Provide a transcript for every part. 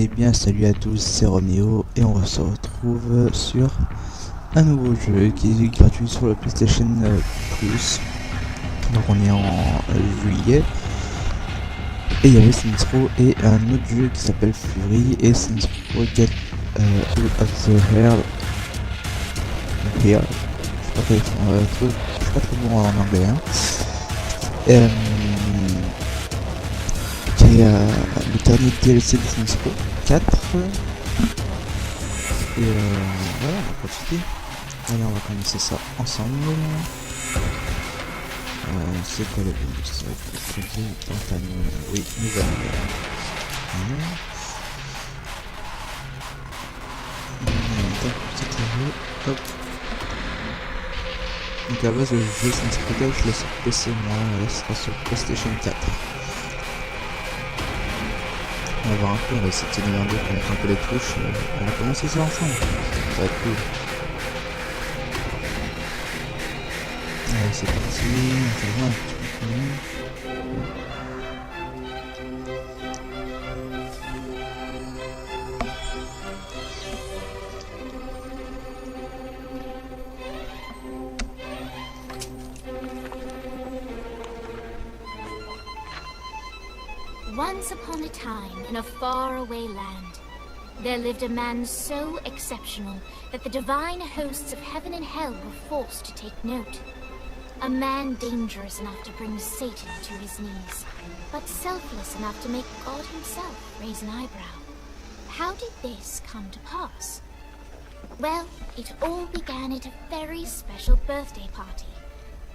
Eh bien salut à tous, c'est Roméo et on se retrouve sur un nouveau jeu qui est gratuit sur le PlayStation Plus. Donc on est en juillet. Et il y avait Saints Row et un autre jeu qui s'appelle Fury et Saints Row Get Out of the Hell. Here. Je suis pas trop bon en anglais. Hein. Qui est le dernier DLC de Saints Row 4. Et voilà, on va profiter. Allez, on va commencer ça ensemble. C'est quoi le but? Ça va être crédit, oui, nouvelle. Hop. Donc à la base, le jeu Saints Row, je laisse sur PC, moi, là, ce sera sur PlayStation 4. On va voir un peu, on va essayer de se donner un peu, connaître un peu les touches. On va commencer ça ensemble. Ça va être cool. Allez, c'est parti. On va voir un petit peu. Once upon a time, in a faraway land, there lived a man so exceptional that the divine hosts of heaven and hell were forced to take note. A man dangerous enough to bring Satan to his knees, but selfless enough to make God himself raise an eyebrow. How did this come to pass? Well, it all began at a very special birthday party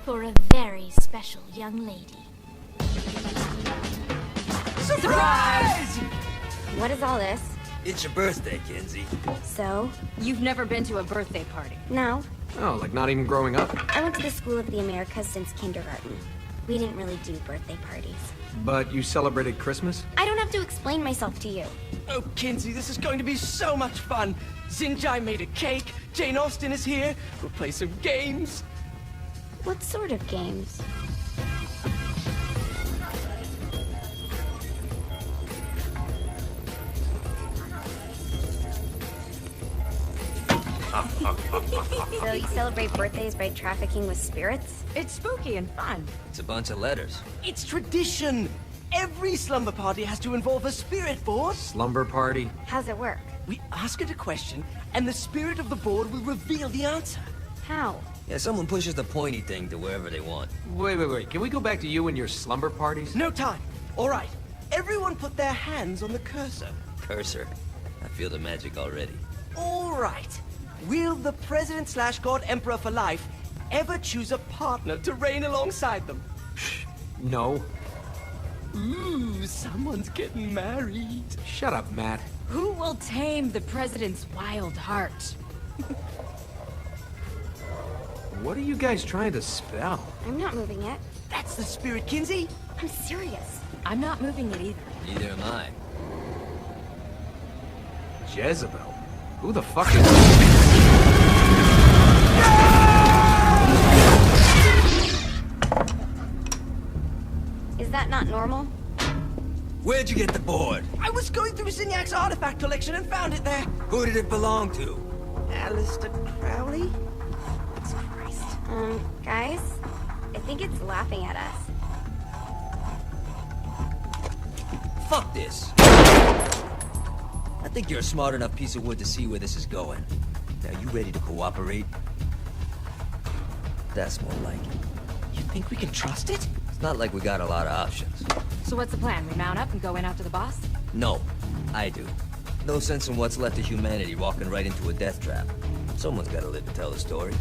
for a very special young lady. Surprise! What is all this? It's your birthday, Kinsey. So? You've never been to a birthday party? No. Oh, like not even growing up? I went to the School of the Americas since kindergarten. We didn't really do birthday parties. But you celebrated Christmas? I don't have to explain myself to you. Oh, Kinsey, this is going to be so much fun. Xinjai made a cake, Jane Austen is here, we'll play some games. What sort of games? So you celebrate birthdays by trafficking with spirits? It's spooky and fun. It's a bunch of letters. It's tradition. Every slumber party has to involve a spirit board. Slumber party? How's it work? We ask it a question, and the spirit of the board will reveal the answer. How? Yeah, someone pushes the pointy thing to wherever they want. Wait. Can we go back to you and your slumber parties? No time. All right. Everyone put their hands on the cursor. Cursor. I feel the magic already. All right. Will the President/God Emperor for life ever choose a partner to reign alongside them? No. Ooh, someone's getting married. Shut up, Matt. Who will tame the president's wild heart? What are you guys trying to spell? I'm not moving it. That's the spirit, Kinsey. I'm serious. I'm not moving it either. Neither am I. Jezebel? Who the fuck is... Is that not normal? Where'd you get the board? I was going through Signac's artifact collection and found it there. Who did it belong to? Alistair Crowley? Christ. Guys? I think it's laughing at us. Fuck this. I think you're a smart enough piece of wood to see where this is going. Now, you ready to cooperate? That's more like it. You think we can trust it? It's not like we got a lot of options. So what's the plan? We mount up and go in after the boss? No, I do. No sense in what's left of humanity walking right into a death trap. Someone's gotta live to tell the story.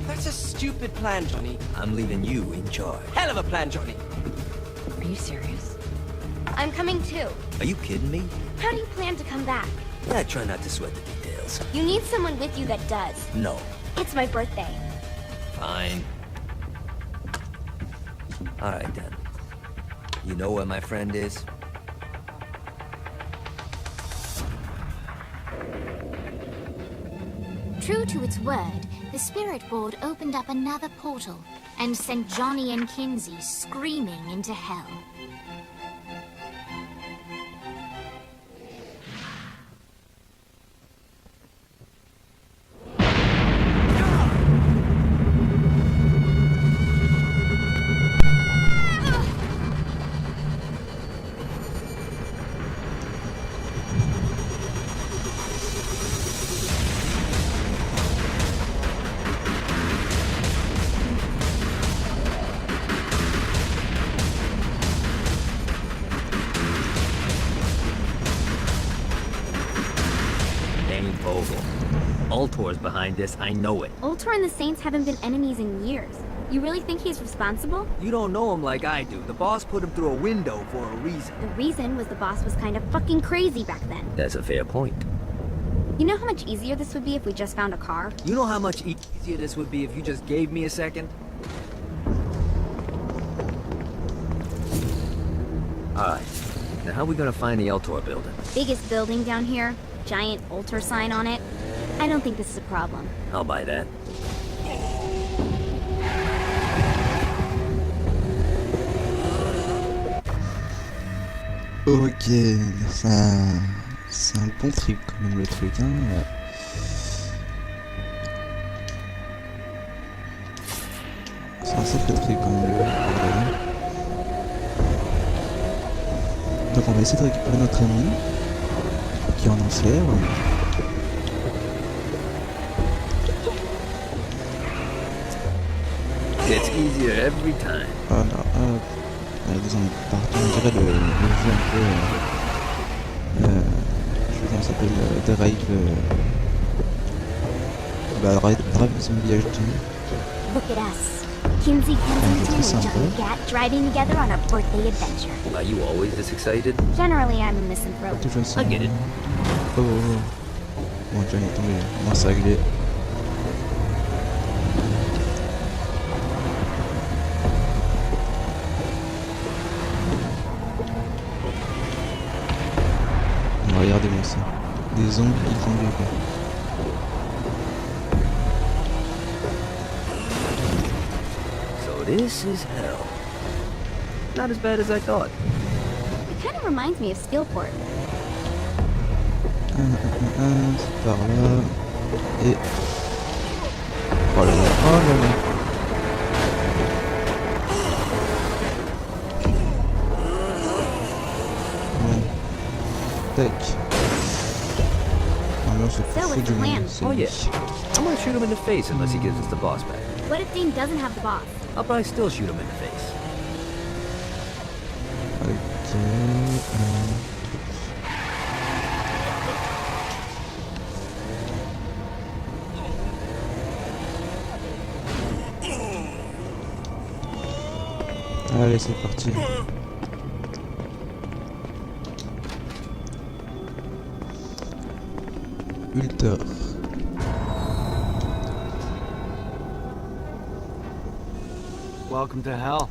That's a stupid plan, Johnny. I'm leaving you in charge. Hell of a plan, Johnny. Are you serious? I'm coming too. Are you kidding me? How do you plan to come back? I try not to sweat the details. You need someone with you that does. No. It's my birthday. Fine. Alright then. You know where my friend is? True to its word, the spirit board opened up another portal and sent Johnny and Kinsey screaming into hell. Ultor's behind this, I know it. Ultor and the Saints haven't been enemies in years. You really think he's responsible? You don't know him like I do. The boss put him through a window for a reason. The reason was the boss was kind of fucking crazy back then. That's a fair point. You know how much easier this would be if we just found a car? You know how much easier this would be if you just gave me a second? Alright, now how are we gonna find the Ultor building? Biggest building down here, giant Ultor sign on it. I don't think this is a problem. I'll buy that. Ok, c'est un bon trip quand même le truc, hein. C'est un sacré trip quand même le bordel. Donc on va essayer de récupérer notre ami qui est en enfer. It's easier every time. Voilà, hop. Des ennemis partout, on dirait le jeu un peu... je sais pas comment ça s'appelle, Drive Zombie HD. Look at us. Kinsey Kensington and Johnny Gat driving together on a birthday adventure. Are you always this excited? Generally, I'm a misanthrope. Toujours ça. I get it. Oh, oh, oh. Bon, Johnny est tombé, moins c'est réglé. Regardez-moi ça. Des zombies quoi. So this is hell. Not as bad as I thought. It kind of reminds me of Steelport. C'est par là. Et... Oh là là, oh là là. Tac. Ah non, c'est fou du monde. Oh yeah. I'm gonna shoot him in the face unless he gives us the boss back. What if Dane doesn't have the boss? I'll probably still shoot him in the face. Ok. Allez, c'est parti. Ulter. Welcome to hell.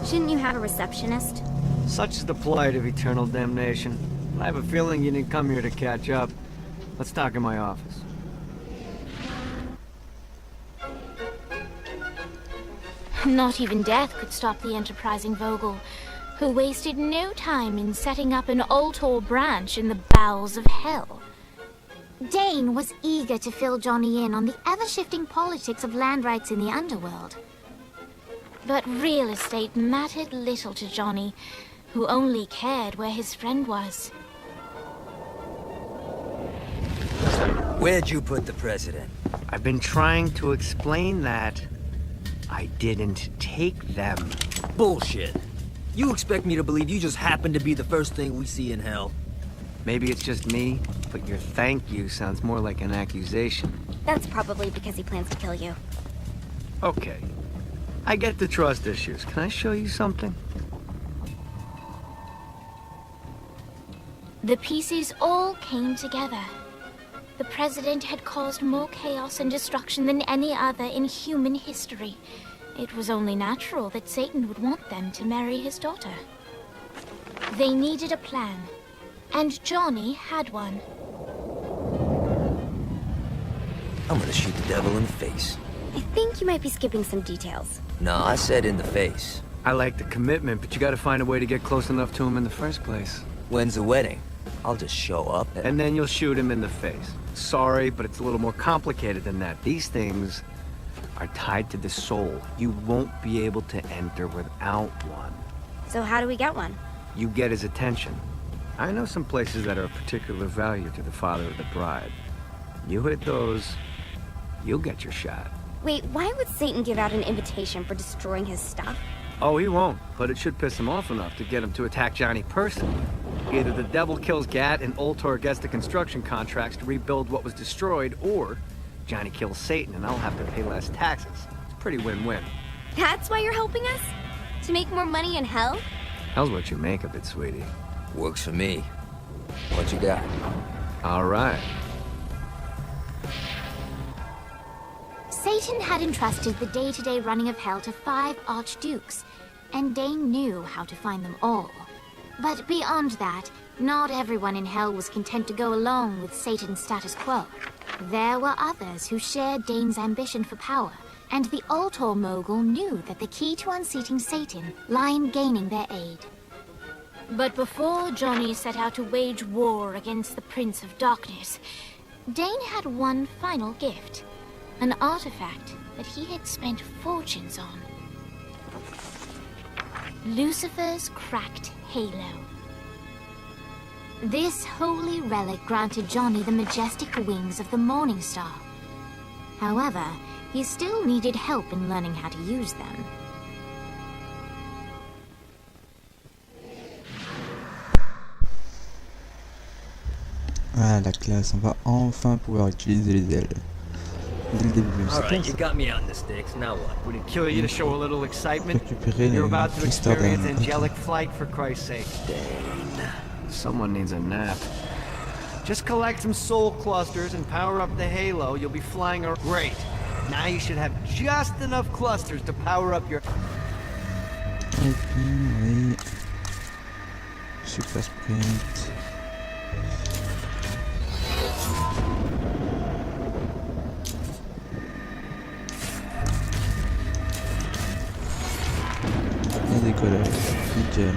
Shouldn't you have a receptionist? Such is the plight of eternal damnation. I have a feeling you didn't come here to catch up. Let's talk in my office. Not even death could stop the enterprising Vogel, who wasted no time in setting up an Ultor branch in the bowels of hell. Dane was eager to fill Johnny in on the ever-shifting politics of land rights in the underworld. But real estate mattered little to Johnny, who only cared where his friend was. Where'd you put the president? I've been trying to explain that. I didn't take them. Bullshit. You expect me to believe you just happened to be the first thing we see in hell? Maybe it's just me, but your thank you sounds more like an accusation. That's probably because he plans to kill you. Okay. I get the trust issues. Can I show you something? The pieces all came together. The president had caused more chaos and destruction than any other in human history. It was only natural that Satan would want them to marry his daughter. They needed a plan, and Johnny had one. I'm gonna shoot the devil in the face. I think you might be skipping some details. No, I said in the face. I like the commitment, but you gotta find a way to get close enough to him in the first place. When's the wedding? I'll just show up And then you'll shoot him in the face. Sorry, but it's a little more complicated than that. These things are tied to the soul. You won't be able to enter without one. So how do we get one? You get his attention. I know some places that are of particular value to the father of the bride. You hit those, you'll get your shot. Wait, why would Satan give out an invitation for destroying his stuff? Oh, he won't, but it should piss him off enough to get him to attack Johnny personally. Either the devil kills Gat and Ultor gets the construction contracts to rebuild what was destroyed, or Johnny kills Satan and I'll have to pay less taxes. It's pretty win-win. That's why you're helping us? To make more money in hell? Hell's what you make of it, sweetie. Works for me. What you got? All right. Satan had entrusted the day-to-day running of hell to 5 archdukes, and Dane knew how to find them all. But beyond that, not everyone in hell was content to go along with Satan's status quo. There were others who shared Dane's ambition for power, and the Ultor mogul knew that the key to unseating Satan lay in gaining their aid. But before Johnny set out to wage war against the Prince of Darkness, Dane had one final gift. An artifact that he had spent fortunes on. Lucifer's cracked halo. This holy relic granted Johnny the majestic wings of the Morning Star. However, he still needed help in learning how to use them. Ah, la classe, on va enfin pouvoir utiliser les ailes. Dès le début, c'est Alright, classe. you got me on the sticks, now what? Would it kill you to show a little excitement? Récupérer You're les about to mystères experience d'un- angelic flight, for Christ's sake. Dane. Someone needs a nap. Just collect some soul clusters and power up the halo. You'll be flying a... Great. Now you should have just enough clusters to power up your... Oui. Super sprint. Et décollage. Nickel.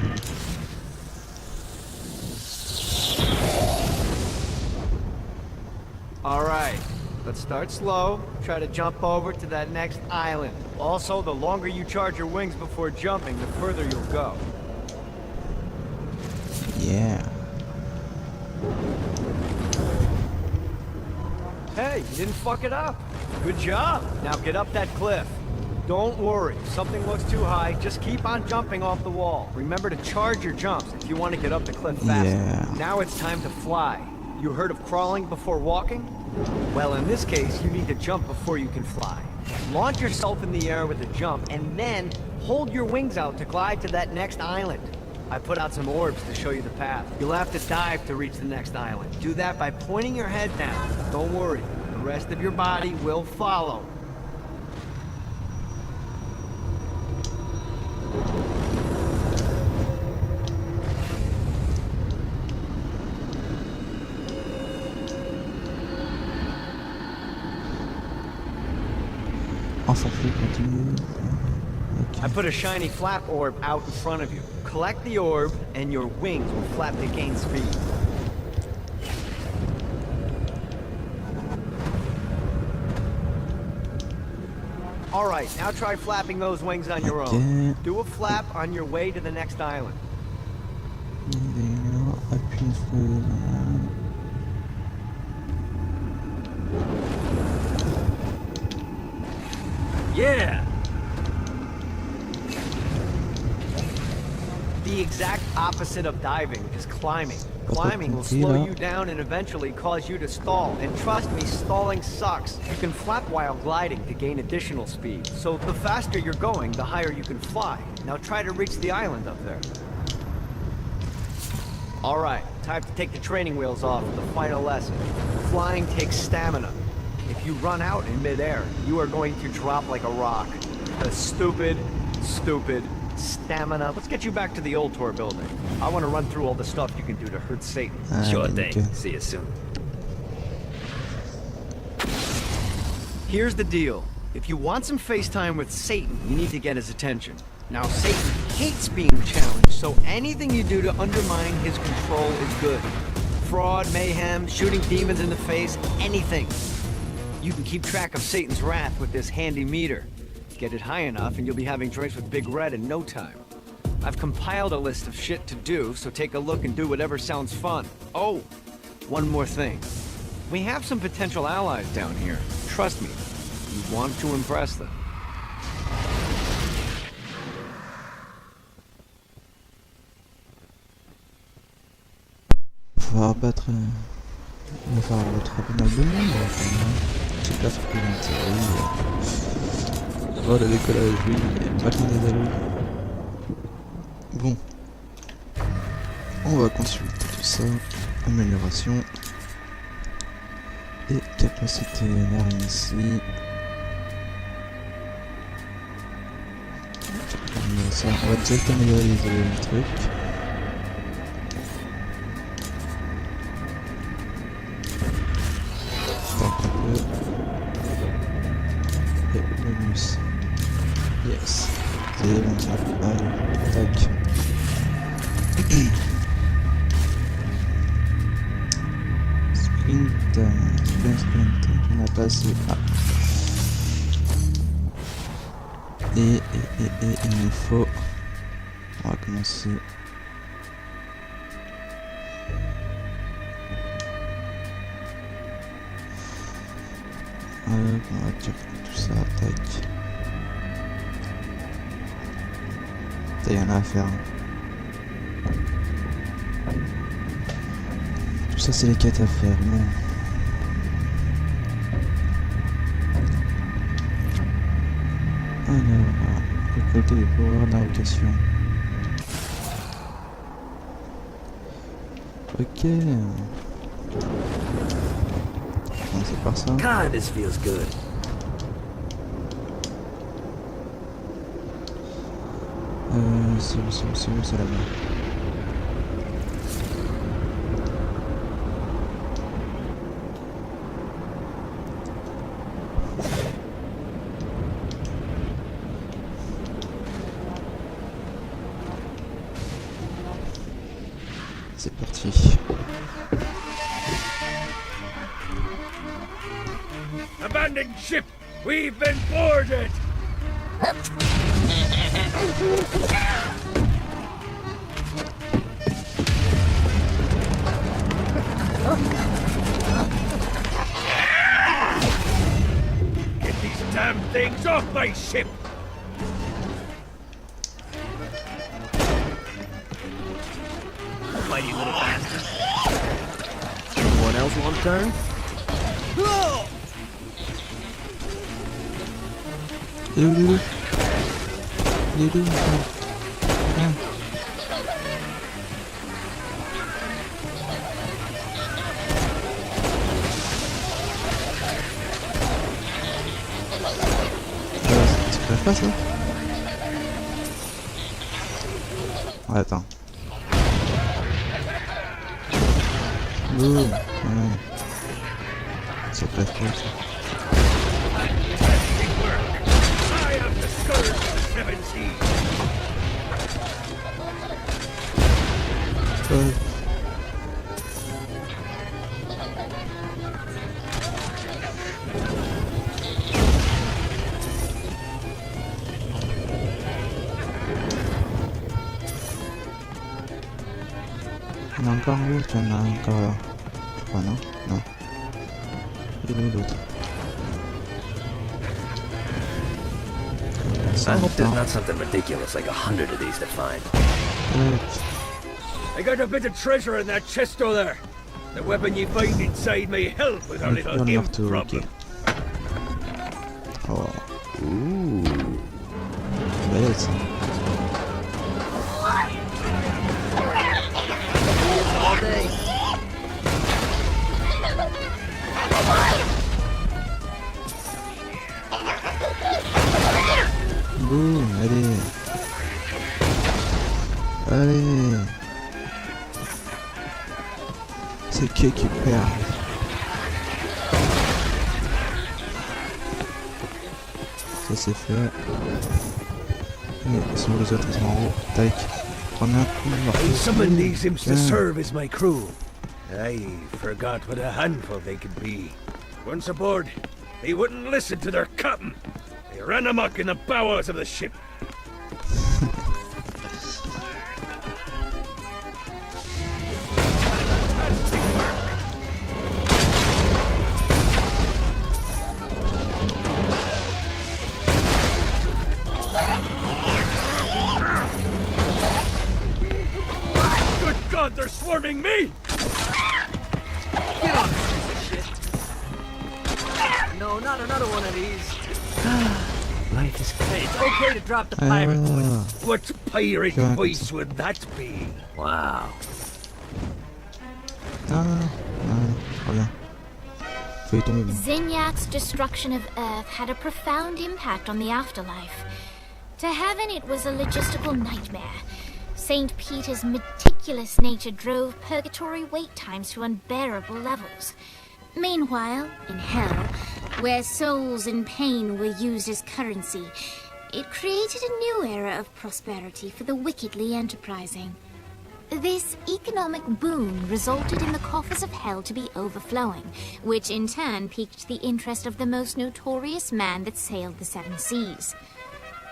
All right. Let's start slow. Try to jump over to that next island. Also, the longer you charge your wings before jumping, the further you'll go. Yeah. Hey, you didn't fuck it up. Good job. Now get up that cliff. Don't worry. If something looks too high, just keep on jumping off the wall. Remember to charge your jumps if you want to get up the cliff faster. Yeah. Now it's time to fly. You heard of crawling before walking? Well, in this case, you need to jump before you can fly. Launch yourself in the air with a jump, and then hold your wings out to glide to that next island. I put out some orbs to show you the path. You'll have to dive to reach the next island. Do that by pointing your head down. Don't worry, the rest of your body will follow. Enfin, plus continue. I put a shiny flap orb out in front of you. Collect the orb, and your wings will flap to gain speed. Alright, now try flapping those wings on your own. Do a flap on your way to the next island. Appuie sur... Yeah! The exact opposite of diving is climbing. Climbing will slow you down and eventually cause you to stall. And trust me, stalling sucks. You can flap while gliding to gain additional speed. So the faster you're going, the higher you can fly. Now try to reach the island up there. Alright, time to take the training wheels off for the final lesson. Flying takes stamina. If you run out in midair, you are going to drop like a rock. A stupid stamina. Let's get you back to the old tour building. I want to run through all the stuff you can do to hurt Satan. Sure thing. See you soon. Here's the deal. If you want some FaceTime with Satan, you need to get his attention. Now, Satan hates being challenged, so anything you do to undermine his control is good. Fraud, mayhem, shooting demons in the face, anything. You can keep track of Satan's wrath with this handy meter. Get it high enough and you'll be having drinks with Big Red in no time. I've compiled a list of shit to do, so take a look and do whatever sounds fun. Oh, one more thing. We have some potential allies down here. Trust me, you want to impress them. falloir battre. Il va falloir battre pas mal de monde. J'ai pas fait l'intérêt. Oh, le décollage, oui, matinée d'allure. Bon. On va consulter tout ça. Amélioration. Et capacité marine ici. Ça, on va direct améliorer les trucs. Tac un peu. Et bonus. Yes. C'est bon ça. Allez, tac. Sprint. On a passé. Ah. Et il nous faut. On va commencer. On va dire tout ça, tac. Il y en a à faire. Tout ça, c'est les quêtes à faire, non. Alors, récolter des pouvoirs d'invocation. Ok. Commencer par ça. God, this feels good. C'est où c'est là-bas. C'est parti. Abandoned ship! We've been boarded! Get these damn things off my ship! Mighty little bastard. Anyone else want to turn? C'est pas ça? Ouais, attends. Boum. C'est pas ça. I am the scourge of the seven seas! Il y en a encore un autre, il y en a encore là. Je crois, non? Non. Il est où l'autre? I hope there's not something ridiculous like 100 of these to find. I got a bit of treasure in that chest over there. The weapon you find inside may help with our little imp problem. Oh. Ouh. Balèze. All day. Boum, allez. Allez. C'est qui perd? Ça c'est fait. Et sont les autres, ils sont en haut. Tac. Prends un coup. I summoned these imps to serve as my crew. I forgot what a handful they could be. Once aboard, they wouldn't listen to their captain. They ran amok in the bowels of the ship. Good God, they're swarming me! no, not another one of these. Life is Hey, it's okay to drop the pirate voice. What pirate voice would that be? Wow. Non, regarde. Fais tomber bon. Zignac's destruction of Earth had a profound impact on the afterlife. To heaven, it was a logistical nightmare. St. Peter's meticulous nature drove purgatory wait times to unbearable levels. Meanwhile, in hell, where souls in pain were used as currency, it created a new era of prosperity for the wickedly enterprising. This economic boom resulted in the coffers of hell to be overflowing, which in turn piqued the interest of the most notorious man that sailed the seven seas.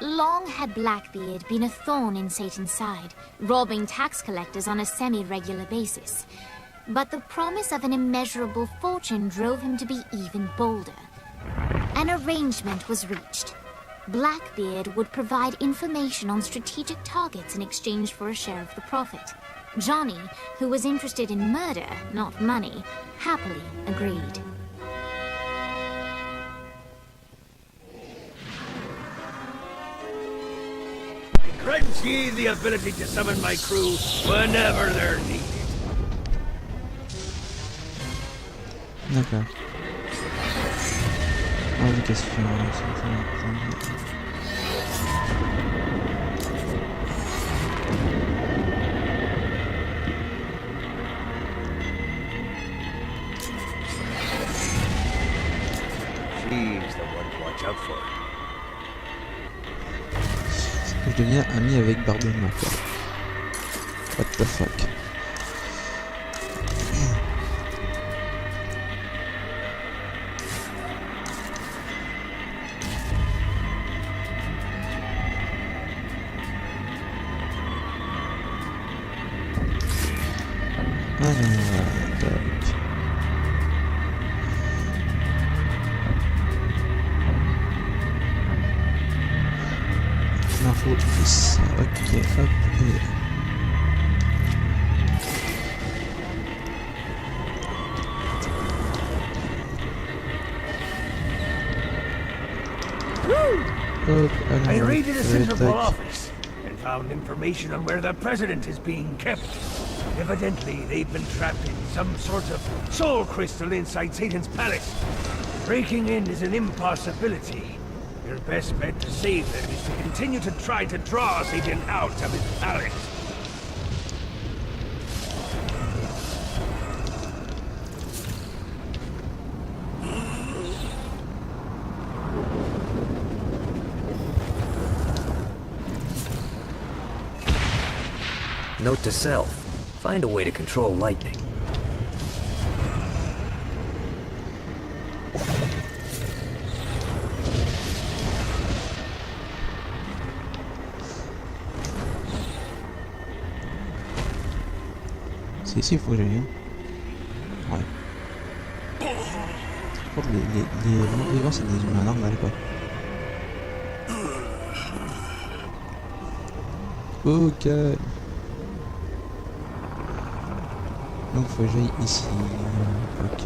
Long had Blackbeard been a thorn in Satan's side, robbing tax collectors on a semi-regular basis. But the promise of an immeasurable fortune drove him to be even bolder. An arrangement was reached. Blackbeard would provide information on strategic targets in exchange for a share of the profit. Johnny, who was interested in murder, not money, happily agreed. Grant ye the ability to summon my crew whenever they're needed. D'accord. Ah, une question. She's the one to watch out for. Je deviens ami avec Bardema, quoi. What the fuck. L'info du fils. Ok, hop, et... I raided a central office and found information on where the president is being kept. Evidently, they've been trapped in some sort of soul crystal inside Satan's palace. Breaking in is an impossibility. Your best bet to save them is to continue to try to draw Satan out of his palace. Note to self. Find a way to control lightning. C'est ici, il faut que j'aille. Ouais. Je crois que les morts vivants, c'est des humains normaux, quoi. Ok. Donc faut que j'aille ici. Ok.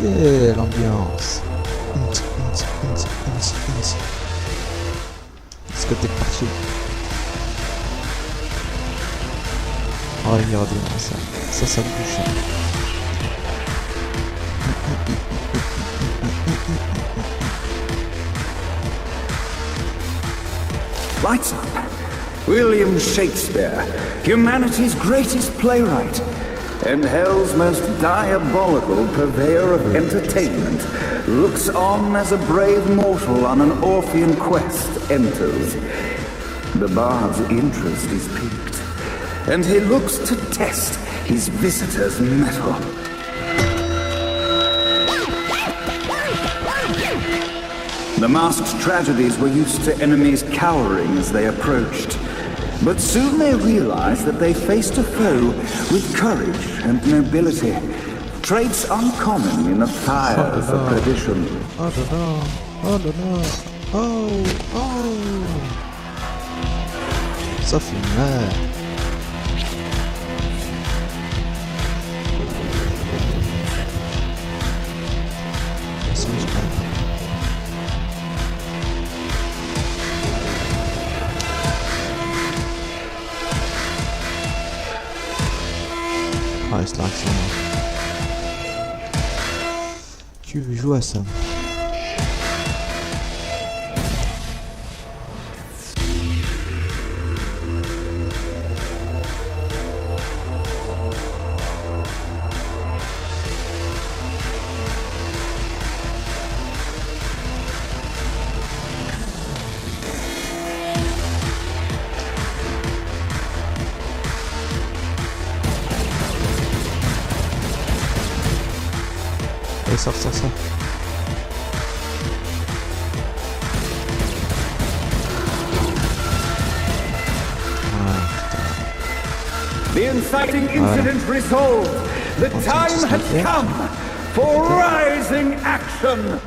Yeah, l'ambiance. Est-ce que t'es parti? Oh, regardez-moi ça. Ça bouge. Lights up. William Shakespeare, humanity's greatest playwright, and hell's most diabolical purveyor of entertainment, looks on as a brave mortal on an Orphean quest enters. The bard's interest is piqued, and he looks to test his visitor's mettle. The masked tragedies were used to enemies cowering as they approached. But soon they realized that they faced a foe with courage and nobility, traits uncommon in the fires of perdition. Oh là là, oh là là, oh. Ça fait mal. reste là, tu joues à ça. Allez, sors. The inciting incident resolved. The time has come for rising action.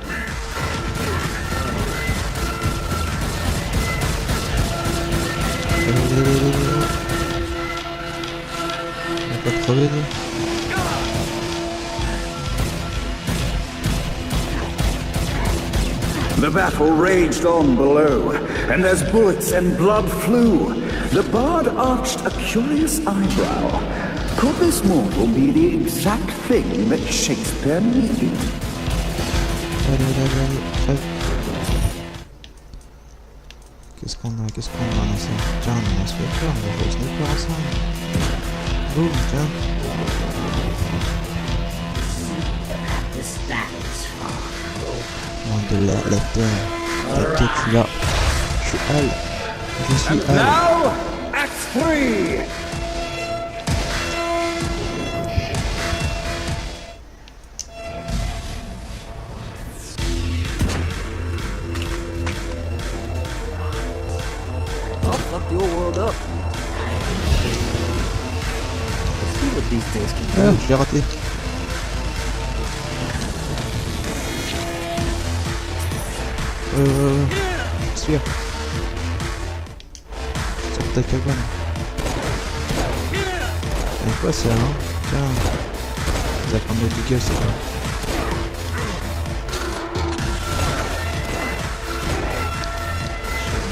On va pas crever, lui. The battle raged on below, and as bullets and blood flew, the bard arched a curious eyebrow. Could this mortal be the exact thing that Shakespeare needed? Allez. Qu'est-ce qu'on a dans ça? Tiens, on a un sniper, on va jouer au sniper ensemble. Boum, tiens. De la terre. T'inquiète, je suis là. Je suis Al. And now, Act 3! I'll fuck the old world up. Let's see what these things can do. Ah, je l'ai raté. Sûr. Sur ta cabane. C'est quoi ça, hein? Tiens. Ça va prendre du gaz, ça va.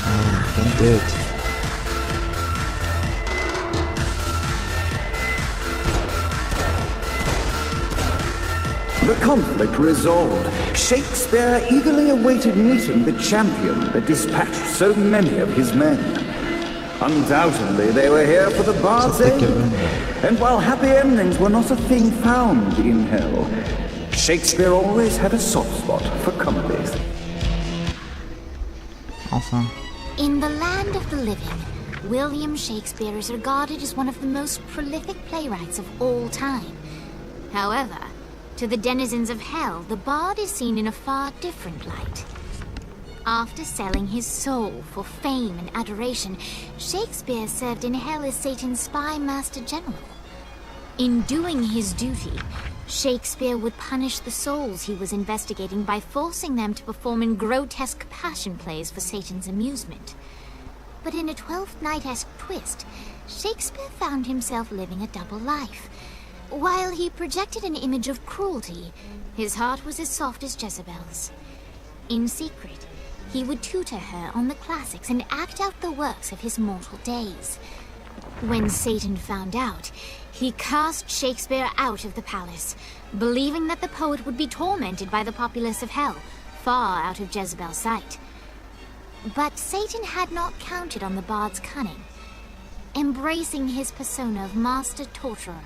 Ah, bonne tête. The conflict resolved. Shakespeare eagerly awaited meeting the champion that dispatched so many of his men. Undoubtedly, they were here for the bard's aid. And while happy endings were not a thing found in hell, Shakespeare always had a soft spot for comedies. Enfin. In the land of the living, William Shakespeare is regarded as one of the most prolific playwrights of all time. However, to the denizens of hell, the bard is seen in a far different light. After selling his soul for fame and adoration, Shakespeare served in hell as Satan's spy master general. In doing his duty, Shakespeare would punish the souls he was investigating by forcing them to perform in grotesque passion plays for Satan's amusement. But in a Twelfth Night-esque twist, Shakespeare found himself living a double life. While he projected an image of cruelty, his heart was as soft as Jezebel's. In secret, he would tutor her on the classics and act out the works of his mortal days. When Satan found out, he cast Shakespeare out of the palace, believing that the poet would be tormented by the populace of hell, far out of Jezebel's sight. But Satan had not counted on the bard's cunning. Embracing his persona of master torturer,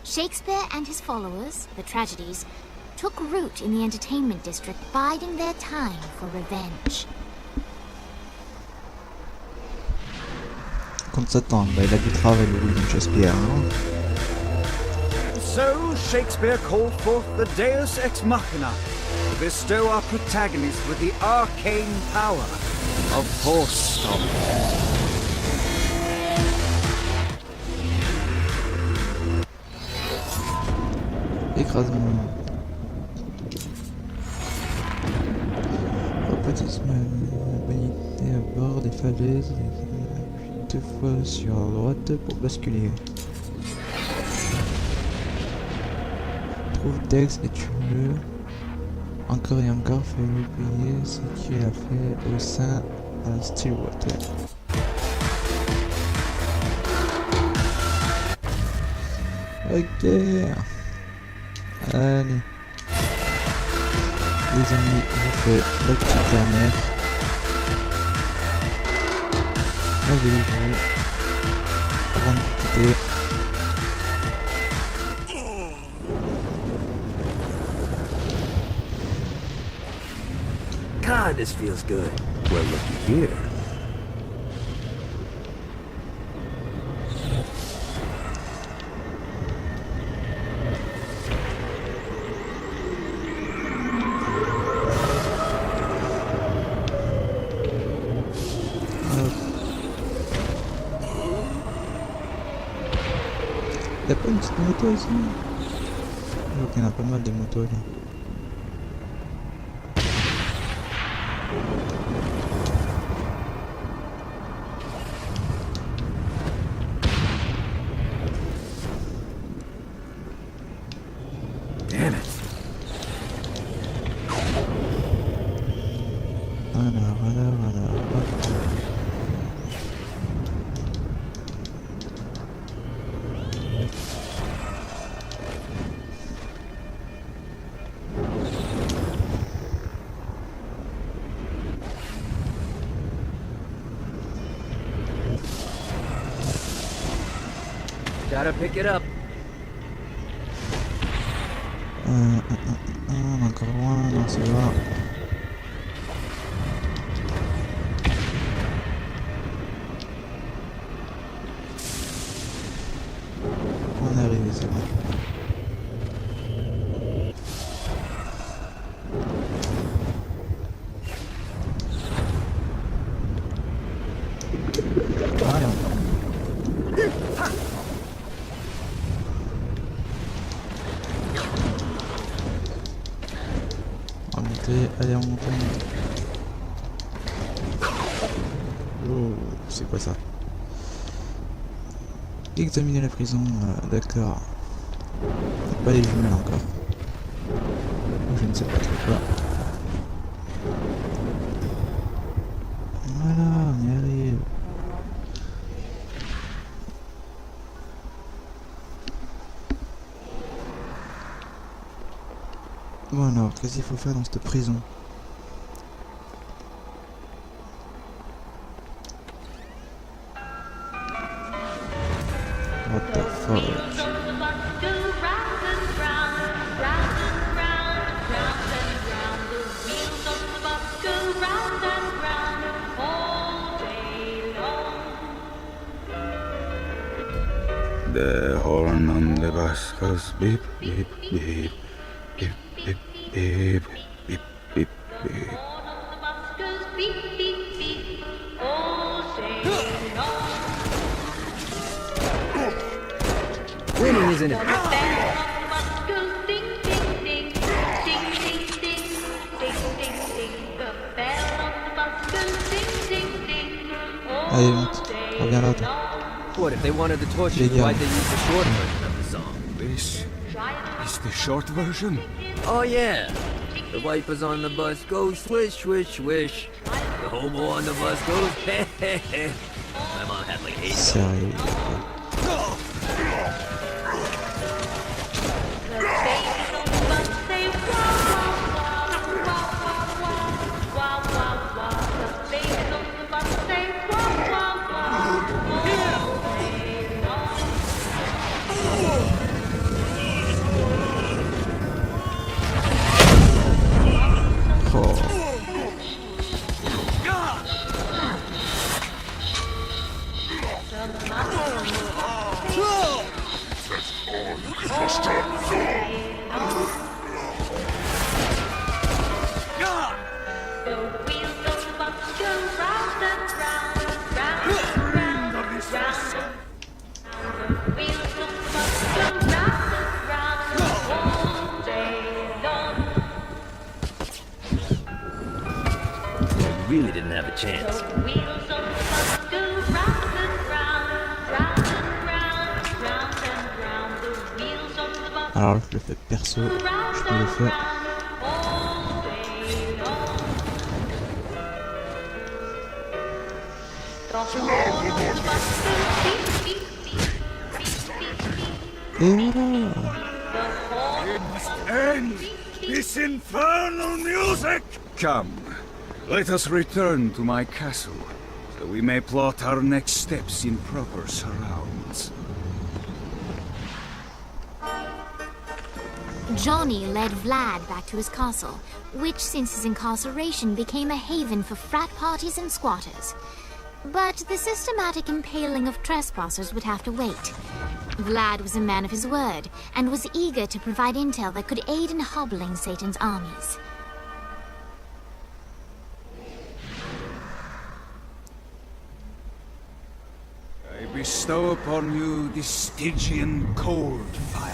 Shakespeare and his followers, the tragedies, took root in the entertainment district, biding their time for revenge. Comme ça tente, il a du travail, le William Shakespeare. Hein? So, Shakespeare called forth the Deus Ex Machina to bestow our protagonist with the arcane power of force stomping. Écrasement. Robotisme, mobilité à bord des falaises, deux fois sur la droite pour basculer. Trouve Dex et tue-le. Encore et encore, fais-lui payer ce qu'il a fait au sein à Stillwater. Ok. Allez. Les amis, je fais la petite dernière. Allez, avant de quitter. God, this feels good. Well, looky here. Y'a pas une petite moto aussi? Je vois qu'il y en a pas mal des motos là. Damn it. Voilà. Gotta pick it up. Encore loin, non, ça va. On est arrivé, c'est bon. Voilà. On va monter, allez on monte. Oh, c'est quoi ça? Examiner la prison, d'accord. Pas les jumelles encore. Je ne sais pas trop quoi. Voilà, on y arrive. Bon alors, qu'est-ce qu'il faut faire dans cette prison? What the fuck? The horn on the bus goes beep, beep, beep, beep, beep, beep, beep, beep, beep. Winning isn't it? Allez, monte. Reviens là, toi. What if they wanted the torches? Yeah. Why'd they use the short version of the song? This is the short version. Oh yeah. The wipers on the bus go swish, swish, swish. The hobo on the bus goes heh heh heh. My mom had like 8 Sérieux. really didn't have a chance. Alors je le fais perso, je peux le faire. Et voilà. It must end this infernal music! Come, let us return to my castle, so we may plot our next steps in proper surrounds. Johnny led Vlad back to his castle, which since his incarceration became a haven for frat parties and squatters. But the systematic impaling of trespassers would have to wait. Vlad was a man of his word, and was eager to provide intel that could aid in hobbling Satan's armies. I bestow upon you the Stygian cold fire.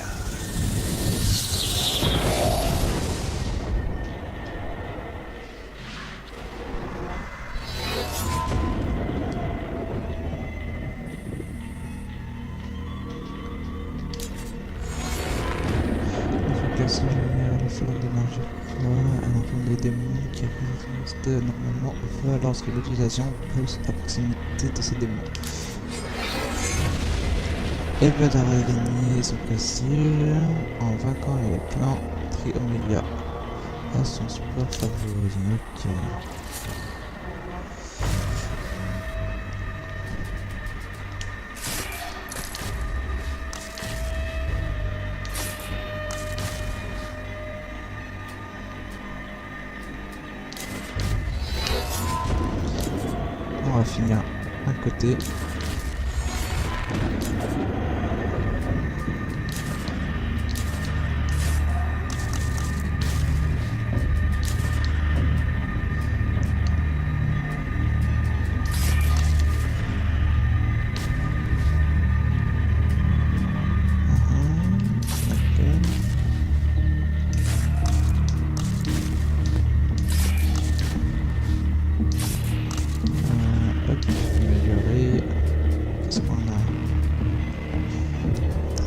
Invocation génère la fleur d'énergie froide, un enfant des démons qui résiste normalement au feu lorsque l'utilisation pousse à proximité de ces démons. Elle va gagner son facile en vainquant les plans Triomélia à son support favori. Ok. On va finir un côté.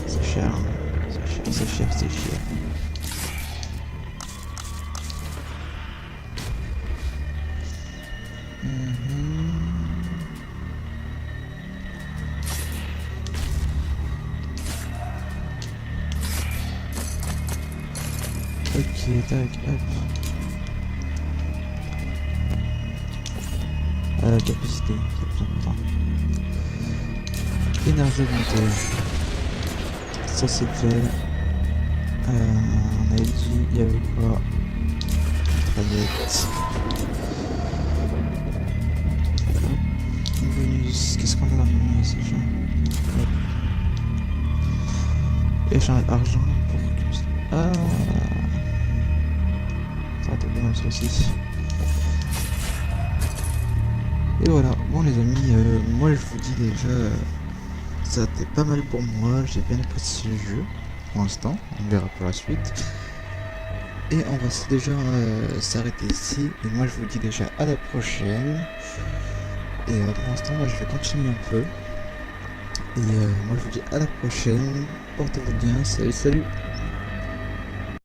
C'est cher. Ok, tac, hop. Capacité, c'est plus important. Énergie augmentée. Ça c'est fait. On a dit, il y avait quoi? Mitraillette. Bonus, qu'est-ce qu'on a dans le bonus? Échange argent pour... Ah, ça va être bien ceci. Et voilà, bon les amis, moi je vous dis déjà, ça a été pas mal pour moi, j'ai bien apprécié le jeu. Pour l'instant, on verra pour la suite. Et on va déjà s'arrêter ici. Et moi je vous dis déjà à la prochaine. Et pour l'instant moi je vais continuer un peu. Et moi je vous dis à la prochaine. Portez-vous bien. Salut, salut.